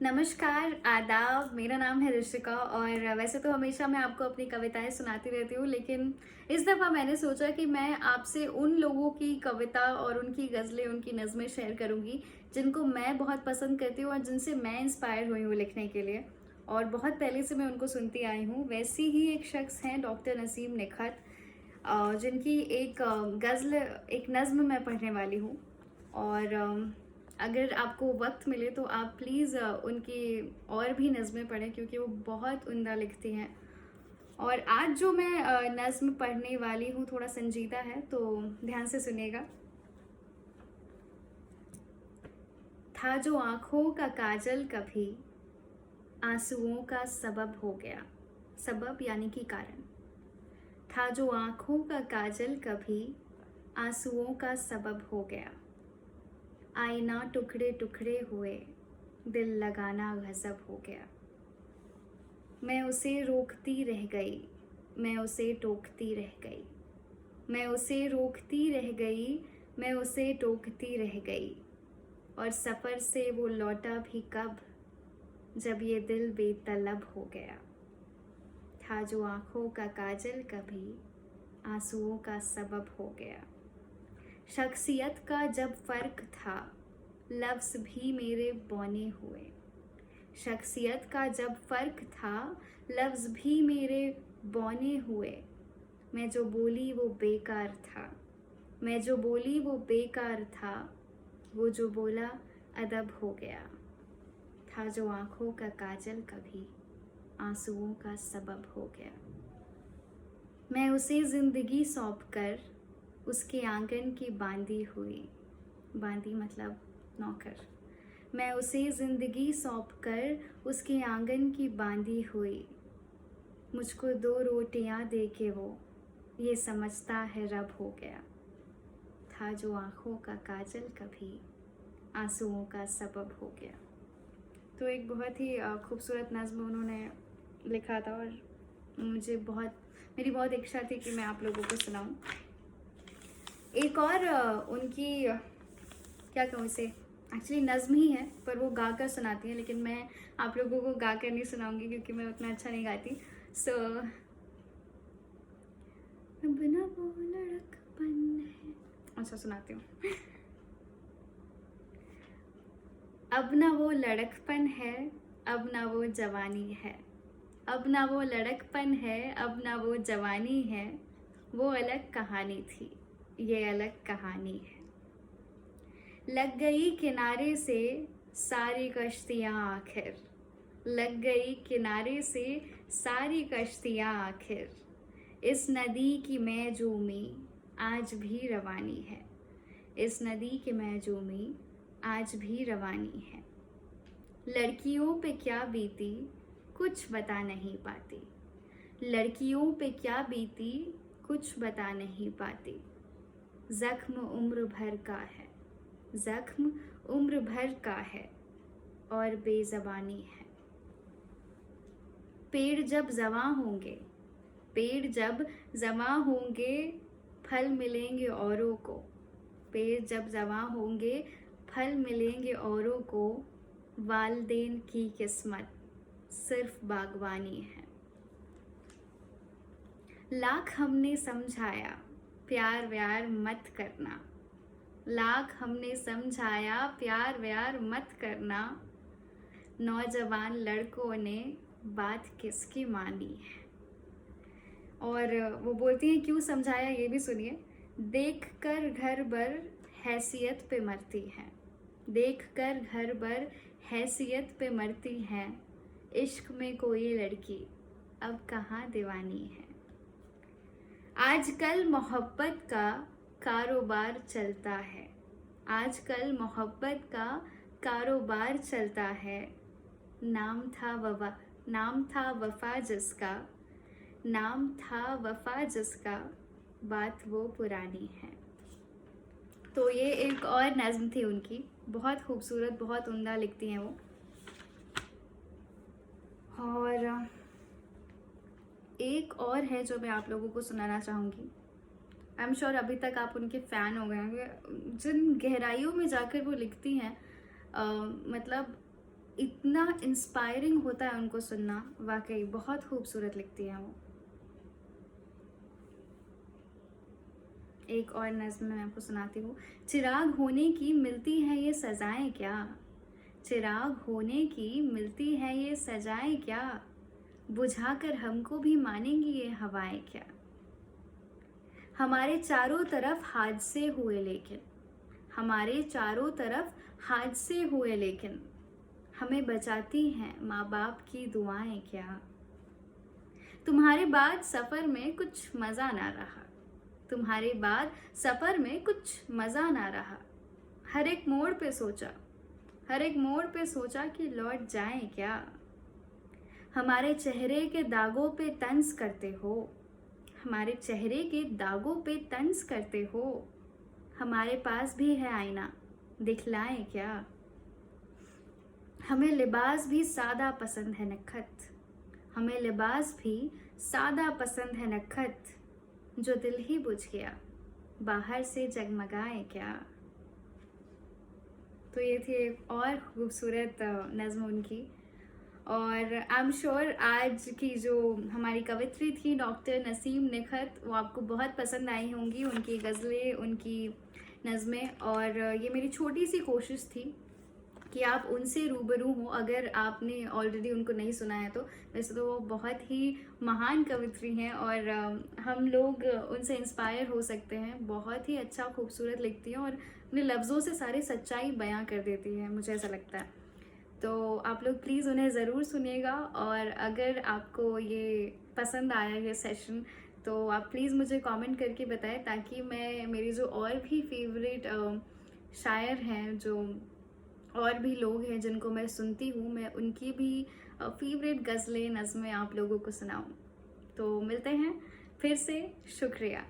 नमस्कार, आदाब। मेरा नाम है ऋषिका और वैसे तो हमेशा मैं आपको अपनी कविताएँ सुनाती रहती हूँ, लेकिन इस दफ़ा मैंने सोचा कि मैं आपसे उन लोगों की कविता और उनकी ग़ज़लें, उनकी नज़में शेयर करूँगी, जिनको मैं बहुत पसंद करती हूँ और जिनसे मैं इंस्पायर हुई हूँ लिखने के लिए और बहुत पहले से मैं उनको सुनती आई हूँ। वैसी ही एक शख़्स हैं डॉक्टर नसीम निखत, जिनकी एक ग़ज़ल, एक नज़्म मैं पढ़ने वाली हूँ और अगर आपको वक़्त मिले तो आप प्लीज़ उनकी और भी नज़्में पढ़ें क्योंकि वो बहुत उम्दा लिखती हैं। और आज जो मैं नज़्म पढ़ने वाली हूँ थोड़ा संजीदा है, तो ध्यान से सुनिएगा। था जो आँखों का काजल कभी आँसुओं का सबब हो गया। सबब यानी कि कारण। था जो आँखों का काजल कभी आँसुओं का सबब हो गया। आईना टुकड़े टुकड़े हुए, दिल लगाना गज़ब हो गया। मैं उसे रोकती रह गई, मैं उसे टोकती रह गई। मैं उसे रोकती रह गई, मैं उसे टोकती रह गई। और सफ़र से वो लौटा भी कब, जब ये दिल बेतलब हो गया। था जो आँखों का काजल कभी आँसुओं का सबब हो गया। शख्सियत का जब फ़र्क था, लफ्ज़ भी मेरे बौने हुए। शख्सियत का जब फ़र्क था, लफ्ज़ भी मेरे बौने हुए। मैं जो बोली वो बेकार था, मैं जो बोली वो बेकार था। वो जो बोला अदब हो गया। था जो आँखों का काजल कभी आँसुओं का सबब हो गया। मैं उसे ज़िंदगी सौंप कर उसके आंगन की बांदी हुई। बांदी मतलब नौकर। मैं उसे ज़िंदगी सौंप कर उसके आंगन की बांदी हुई। मुझको 2 रोटियां दे के वो ये समझता है रब हो गया। था जो आँखों का काजल कभी आंसुओं का सबब हो गया। तो एक बहुत ही खूबसूरत नज़्म उन्होंने लिखा था और मेरी बहुत इच्छा थी कि मैं आप लोगों को सुनाऊं। एक और उनकी क्या कहूँ इसे, एक्चुअली नज़्म ही है पर वो गा कर सुनाती हैं, लेकिन मैं आप लोगों को गा कर नहीं सुनाऊंगी क्योंकि मैं उतना अच्छा नहीं गाती। सो अब ना वो लड़कपन है, अच्छा सुनाती हूँ। अब ना वो लड़कपन है, अब ना वो जवानी है। अब ना वो लड़कपन है, अब ना वो जवानी है। वो अलग कहानी थी, ये अलग कहानी है। लग गई किनारे से सारी कश्तियाँ आखिर। लग गई किनारे से सारी कश्तियाँ आखिर। इस नदी की मैं जूमी आज भी रवानी है। इस नदी की मैं जूमी आज भी रवानी है। लड़कियों पे क्या बीती कुछ बता नहीं पाती। लड़कियों पे क्या बीती कुछ बता नहीं पाती। ज़ख्म उम्र भर का है, ज़ख्म उम्र भर का है और बेज़बानी है। पेड़ जब ज़वां होंगे, पेड़ जब ज़वां होंगे, फल मिलेंगे औरों को। पेड़ जब ज़वां होंगे, फल मिलेंगे औरों को। वालिदैन की किस्मत सिर्फ बागवानी है। लाख हमने समझाया प्यार व्यार मत करना। लाख हमने समझाया प्यार व्यार मत करना। नौजवान लड़कों ने बात किसकी मानी है। और वो बोलती हैं क्यों समझाया, ये भी सुनिए। देख कर घर बर हैसियत पे मरती हैं। देख कर घर बर हैसियत पे मरती हैं। इश्क में कोई लड़की अब कहाँ दीवानी है। आजकल मोहब्बत का कारोबार चलता है। आजकल मोहब्बत का कारोबार चलता है। नाम था वफा जिसका, नाम था वफा जिसका, बात वो पुरानी है। तो ये एक और नज़्म थी उनकी, बहुत खूबसूरत, बहुत उम्दा लिखती हैं वो। और एक और है जो मैं आप लोगों को सुनाना चाहूँगी। आई एम श्योर अभी तक आप उनके फ़ैन हो गए होंगे। जिन गहराइयों में जाकर वो लिखती हैं, मतलब इतना इंस्पायरिंग होता है उनको सुनना, वाकई बहुत खूबसूरत लिखती हैं वो। एक और नज़्म मैं आपको सुनाती हूँ। चिराग होने की मिलती है ये सजाएं क्या, चिराग होने की मिलती है ये सजाएं क्या, बुझाकर हमको भी मानेंगी ये हवाएं क्या। हमारे चारों तरफ हादसे हुए लेकिन, हमारे चारों तरफ हादसे हुए लेकिन, हमें बचाती हैं माँ बाप की दुआएं क्या। तुम्हारे बाद सफ़र में कुछ मज़ा ना रहा, तुम्हारे बाद सफ़र में कुछ मज़ा ना रहा, हर एक मोड़ पे सोचा, हर एक मोड़ पे सोचा कि लौट जाएं क्या। हमारे चेहरे के दागों पे तंज करते हो, हमारे चेहरे के दागों पे तंज करते हो, हमारे पास भी है आईना दिखलाएं क्या। हमें लिबास भी सादा पसंद है नखत, हमें लिबास भी सादा पसंद है नखत, जो दिल ही बुझ गया बाहर से जगमगाए क्या। तो ये थी एक और खूबसूरत नज़्म उनकी। और आई एम श्योर आज की जो हमारी कवित्री थी डॉक्टर नसीम निखत, वो आपको बहुत पसंद आई होंगी, उनकी गज़लें, उनकी नज़में। और ये मेरी छोटी सी कोशिश थी कि आप उनसे रूबरू हों, अगर आपने ऑलरेडी उनको नहीं सुना है तो। वैसे तो वो बहुत ही महान कवित्री हैं और हम लोग उनसे इंस्पायर हो सकते हैं। बहुत ही अच्छा खूबसूरत लिखती हैं और अपने लफ्ज़ों से सारी सच्चाई बयां कर देती है, मुझे ऐसा लगता है। तो आप लोग प्लीज़ उन्हें ज़रूर सुनिएगा। और अगर आपको ये पसंद आया ये सेशन तो आप प्लीज़ मुझे कमेंट करके बताएं, ताकि मैं मेरी जो और भी फेवरेट शायर हैं, जो और भी लोग हैं जिनको मैं सुनती हूँ, मैं उनकी भी फेवरेट गज़लें, नज़में आप लोगों को सुनाऊँ। तो मिलते हैं फिर से, शुक्रिया।